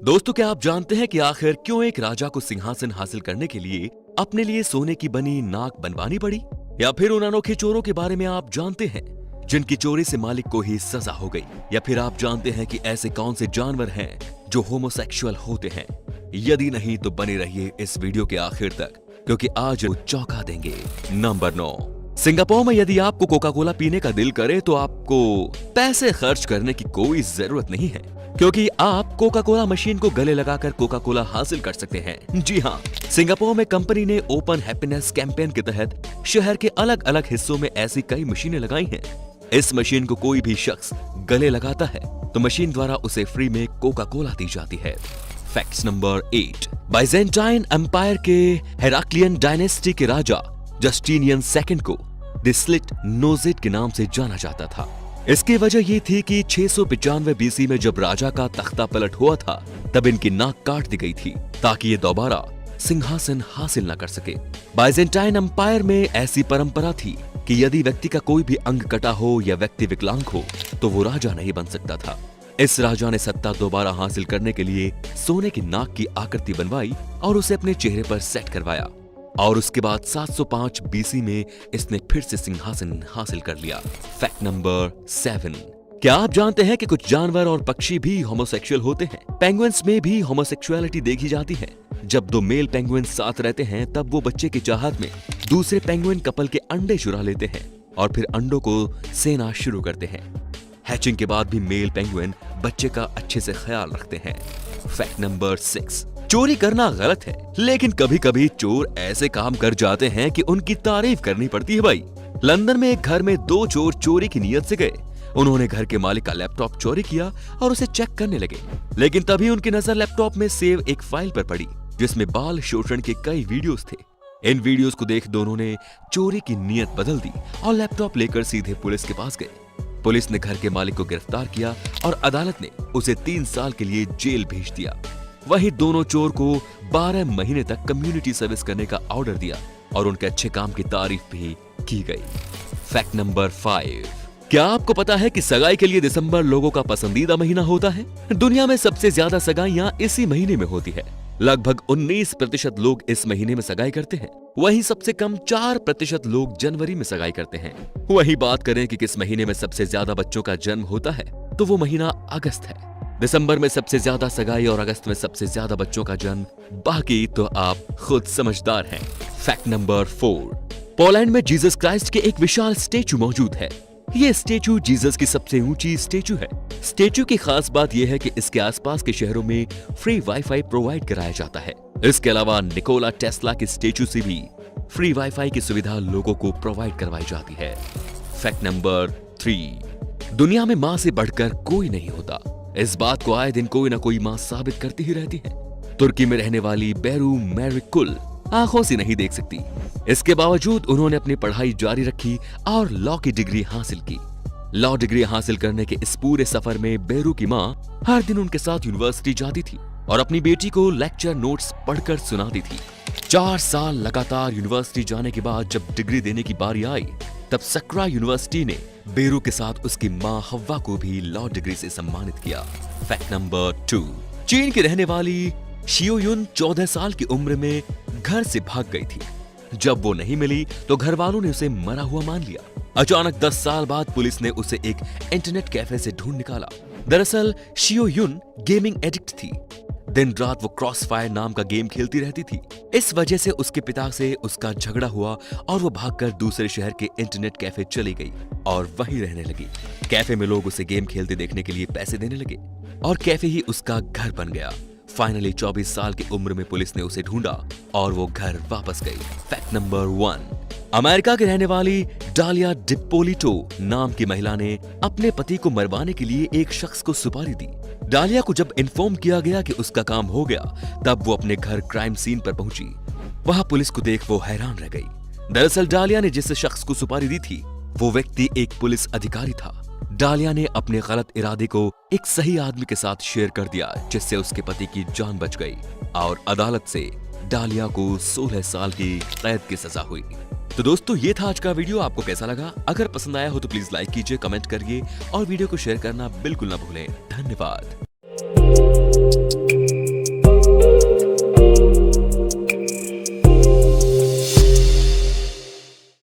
दोस्तों, क्या आप जानते हैं कि आखिर क्यों एक राजा को सिंहासन हासिल करने के लिए अपने लिए सोने की बनी नाक बनवानी पड़ी? या फिर उन अनोखे चोरों के बारे में आप जानते हैं जिनकी चोरी से मालिक को ही सजा हो गई? या फिर आप जानते हैं कि ऐसे कौन से जानवर हैं जो होमोसेक्सुअल होते हैं? यदि नहीं तो बने रहिए इस वीडियो के आखिर तक, क्योंकि आज वो चौंका देंगे। नंबर 9, सिंगापुर में यदि आपको कोका कोला पीने का दिल करे तो आपको पैसे खर्च करने की कोई जरूरत नहीं है, क्योंकि आप कोका कोला मशीन को गले लगाकर कोका कोला हासिल कर सकते हैं। जी हाँ, सिंगापुर में कंपनी ने ओपन हैप्पीनेस कैंपेन के तहत शहर के अलग अलग हिस्सों में ऐसी कई मशीनें लगाई हैं। इस मशीन को कोई भी शख्स गले लगाता है तो मशीन द्वारा उसे फ्री में कोका कोला दी जाती है। फैक्ट नंबर 8, बाइजेंटाइन एम्पायर के हेराक्लियन डायनेस्टी के राजा जस्टिनियन सेकंड को द स्लिट नोजेड के नाम से जाना जाता था। इसकी वजह ये थी कि 695 बीसी में जब राजा का तख्ता पलट हुआ था तब इनकी नाक काट दी गई थी ताकि ये दोबारा सिंहासन हासिल न कर सके। बाइजेंटाइन एम्पायर में ऐसी परंपरा थी कि यदि व्यक्ति का कोई भी अंग कटा हो या व्यक्ति विकलांग हो तो वो राजा नहीं बन सकता था। इस राजा ने सत्ता दोबारा हासिल करने के लिए सोने की नाक की आकृति बनवाई और उसे अपने चेहरे पर सेट करवाया, और उसके बाद 705 बीसी में इसने फिर से सिंहासन हासिल कर लिया। फैक्ट नंबर 7, क्या आप जानते हैं कि कुछ जानवर और पक्षी भी होमोसेक्सुअल होते हैं? पेंगुइन्स में भी होमोसेक्सुअलिटी देखी जाती है। जब दो मेल पेंगुइन्स साथ रहते हैं तब वो बच्चे की चाहत में दूसरे पेंगुइन कपल के अंडे चुरा लेते हैं और फिर अंडों को सेना शुरू करते हैं। हैचिंग के बाद भी मेल पेंगुइन बच्चे का अच्छे से ख्याल रखते हैं। फैक्ट नंबर 6, चोरी करना गलत है, लेकिन कभी कभी चोर ऐसे काम कर जाते हैं कि उनकी तारीफ करनी पड़ती है भाई। लंदन में एक घर में 2 चोर चोरी की नीयत से गए। उन्होंने घर के मालिक का लैपटॉप चोरी किया और उसे चेक करने लगे, लेकिन तभी उनकी नजर लैपटॉप में सेव एक फाइल पर पड़ी जिसमें बाल शोषण के कई वीडियोस थे। इन वीडियोस को देख दोनों ने चोरी की नीयत बदल दी और लैपटॉप लेकर सीधे पुलिस के पास गए। पुलिस ने घर के मालिक को गिरफ्तार किया और अदालत ने उसे 3 साल के लिए जेल भेज दिया। वहीं दोनों चोर को 12 महीने तक कम्युनिटी सर्विस करने का ऑर्डर दिया और उनके अच्छे काम की तारीफ भी की गई। फैक्ट नंबर 5, क्या आपको पता है कि सगाई के लिए दिसंबर लोगों का पसंदीदा महीना होता है? दुनिया में सबसे ज्यादा सगाइयां इसी महीने में होती है। लगभग 19% लोग इस महीने में सगाई करते हैं। वहीं सबसे कम 4% लोग जनवरी में सगाई करते हैं। वहीं बात करें कि किस महीने में सबसे ज्यादा बच्चों का जन्म होता है तो वो महीना अगस्त है। दिसंबर में सबसे ज्यादा सगाई और अगस्त में सबसे ज्यादा बच्चों का जन्म। बाकी तो आप खुद समझदार हैं। फैक्ट नंबर 4, पोलैंड में जीसस क्राइस्ट के एक विशाल स्टेचू मौजूद है। ये स्टेचू जीसस की सबसे ऊंची स्टेचू है। स्टेचू की खास बात यह है कि इसके आसपास के शहरों में फ्री वाईफाई प्रोवाइड कराया जाता है। इसके अलावा निकोला टेस्ला के स्टेचू से भी फ्री वाईफाई की सुविधा लोगों को प्रोवाइड करवाई जाती है। फैक्ट नंबर 3, दुनिया में मां से बढ़कर कोई नहीं होता। इस बात को आए दिन कोई ना कोई मां साबित करती ही रहती है। तुर्की में रहने वाली बेरू मेरिकुल आंखों से नहीं देख सकती। इसके बावजूद उन्होंने अपनी पढ़ाई जारी रखी और लॉ की डिग्री हासिल की। लॉ डिग्री हासिल करने के इस पूरे सफर में बेरू की मां हर दिन उनके साथ यूनिवर्सिटी जाती थी और अपनी बेटी को लेक्चर नोट्स पढ़कर सुनाती थी। 4 साल लगातार यूनिवर्सिटी जाने के बाद जब डिग्री देने की बारी आई तब सक्रा यूनिवर्सिटी ने बेरू के साथ उसकी मां हव्वा को भी लॉ डिग्री से सम्मानित किया। फैक्ट नंबर 2, चीन की रहने वाली शियोयुन 14 साल की उम्र में घर से भाग गई थी। जब वो नहीं मिली तो घर वालों ने उसे मरा हुआ मान लिया। अचानक 10 साल बाद पुलिस ने उसे एक इंटरनेट कैफे से ढूंढ निकाला। दरअसल शियोयुन गेमिंग एडिक्ट थी। दिन रात वो क्रॉस फायर नाम का गेम खेलती रहती थी। इस वजह से उसके पिता से उसका झगड़ा हुआ और वो भागकर दूसरे शहर के इंटरनेट कैफे चली गई और वहीं रहने लगी। कैफे में लोग उसे गेम खेलते देखने के लिए पैसे देने लगे और कैफे ही उसका घर बन गया। फाइनली 24 साल की उम्र में पुलिस ने उसे ढूंढा और वो घर वापस गई। फैक्ट नंबर 1, अमेरिका की रहने वाली डालिया डिपोलिटो नाम की महिला ने अपने पति को मरवाने के लिए एक शख्स को सुपारी दी। डालिया को जब इन्फॉर्म किया गया कि उसका काम हो गया तब वो अपने घर क्राइम सीन पर पहुंची। वहां पुलिस को देख वो हैरान रह गई। दरअसल डालिया ने जिस शख्स को सुपारी दी थी वो व्यक्ति एक पुलिस अधिकारी था। डालिया ने अपने गलत इरादे को एक सही आदमी के साथ शेयर कर दिया जिससे उसके पति की जान बच गई और अदालत से डालिया को 16 साल की कैद की सजा हुई। तो दोस्तों, ये था आज का वीडियो। आपको कैसा लगा? अगर पसंद आया हो तो प्लीज लाइक कीजिए, कमेंट करिए और वीडियो को शेयर करना बिल्कुल ना भूलें। धन्यवाद।